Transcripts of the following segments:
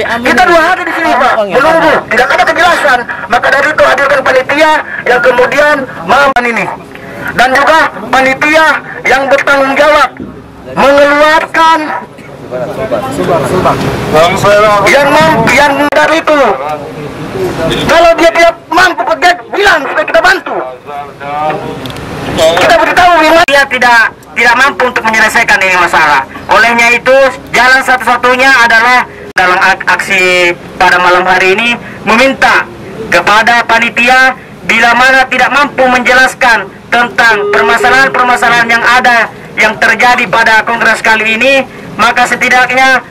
Kita 2 hari di sini Pak, menunggu, tidak ada kejelasan. Maka dari itu hadirkan panitia yang kemudian mengaman ini. Dan juga panitia yang bertanggung jawab mengeluarkan yang dari itu. Kalau dia tidak mampu kerja, bilang supaya kita bantu. Kita beritahu dia tidak mampu untuk menyelesaikan ini masalah. Olehnya itu jalan satu-satunya adalah dalam aksi pada malam hari ini meminta kepada panitia bila mana tidak mampu menjelaskan tentang permasalahan-permasalahan yang ada yang terjadi pada kongres kali ini, maka setidaknya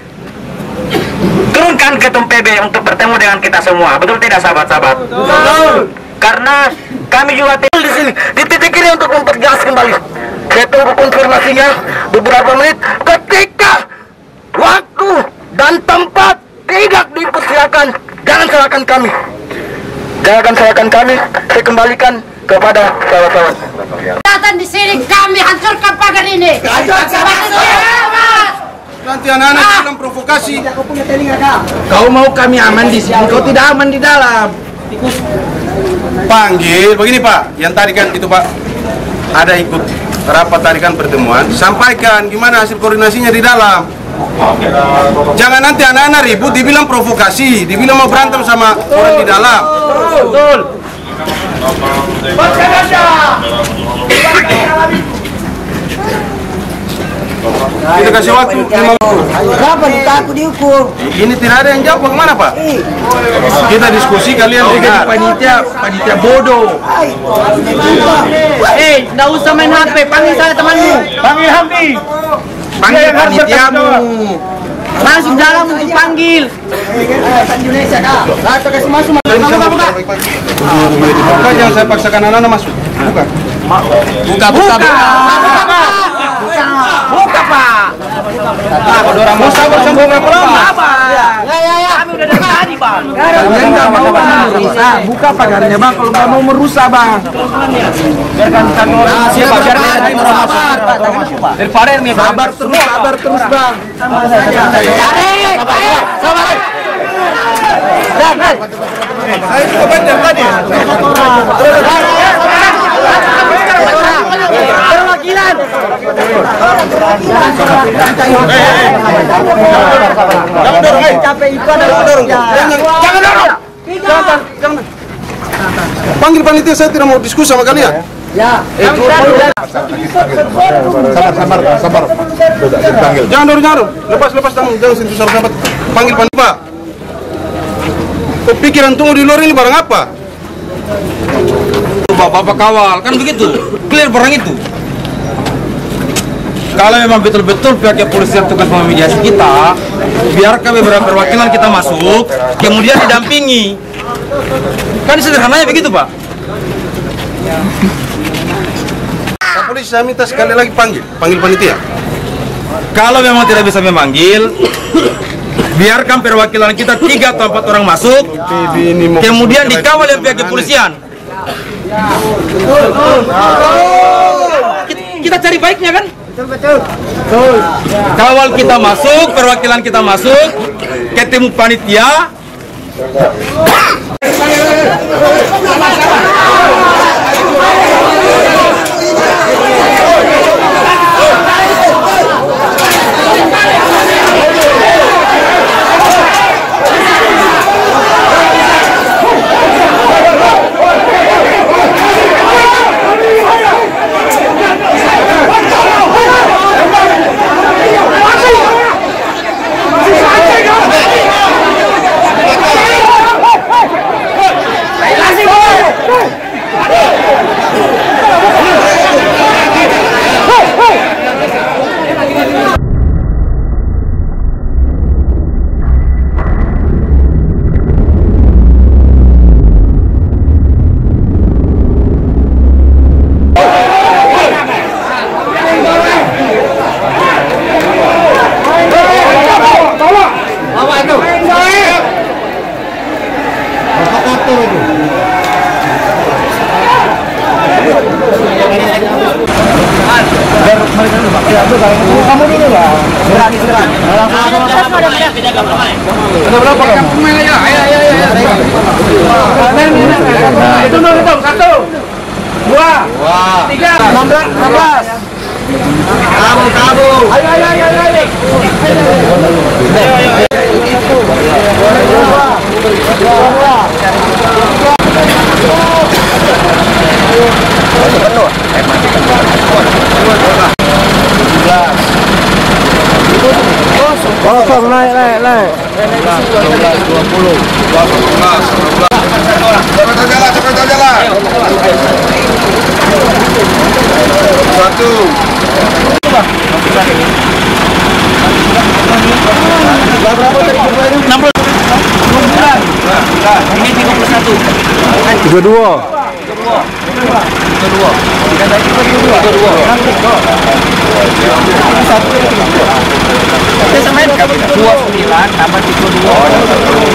turunkan ketum PB untuk bertemu dengan kita semua. Betul tidak sahabat-sahabat? Betul. Karena kami juga tinggal di sini di titik ini untuk memperjelas kembali. Saya tunggu konfirmasinya beberapa menit. Ketika waktu dan tempat tidak dipersilakan, jangan salahkan kami. Jangan salahkan kami. Saya kembalikan kepada sahabat-sahabat. Datang di sini kami hancurkan pagar ini. Nanti anak-anak bilang provokasi. Kau mau kami aman di sini, kau tidak aman di dalam. Panggil, begini Pak, yang tadi kan itu Pak, ada ikut rapat tadi kan pertemuan, sampaikan gimana hasil koordinasinya di dalam. Jangan nanti anak-anak ribut, dibilang provokasi, dibilang mau berantem sama orang di dalam. Betul. Kita kasih waktu 5 menit. Berapa aku diukur? Ini tidak ada yang jawab, bagaimana Pak? Kita diskusi, kalian dengar. Panitia bodoh. Nggak usah main HP, panggil saya temanmu. Panggil Hamdi. Panggil panitiamu. Langsung jalan untuk panggil. Indonesia kak. Nah, kasih masuk. Buka, jangan saya paksakan anak-anak masuk. Buka. Buka Pak. Mau sabar sampai berapa lama? Ya. Kami udah dari tadi Bang. Kalian nggak mau merusak. Buka pagarnya Bang, kalau nggak mau merusak Bang. Biarkan siapa? Biarkan daripada ini sabar terus Bang. Saya juga banyak tadi. Perwakilan. Jangan dorong, Jangan. Panggil panitia, saya tidak mau diskusi sama kalian. Ya. Sabar. Jangan dorong. Lepas tangan, jangan sentuh sahabat. Panggil panitia. Pikiran tunggu di luar ini barang apa? Bapak kawal, kan begitu, clear barang itu. Kalau memang betul-betul pihak kepolisian tugas memediasi kita, biarkan beberapa perwakilan kita masuk, kemudian didampingi. Kan sederhananya begitu Pak. Pak polisi, saya minta sekali lagi panggil panitia. Kalau memang tidak bisa memanggil, biarkan perwakilan kita 3 atau 4 orang masuk, kemudian dikawal oleh pihak kepolisian. Kita cari baiknya kan? Betul. Kawal kita masuk, perwakilan kita masuk, ketemu panitia. Terima kasih. Ini 31. 32. 32. Tidak ada 32. Kita samain 29 tambah 32.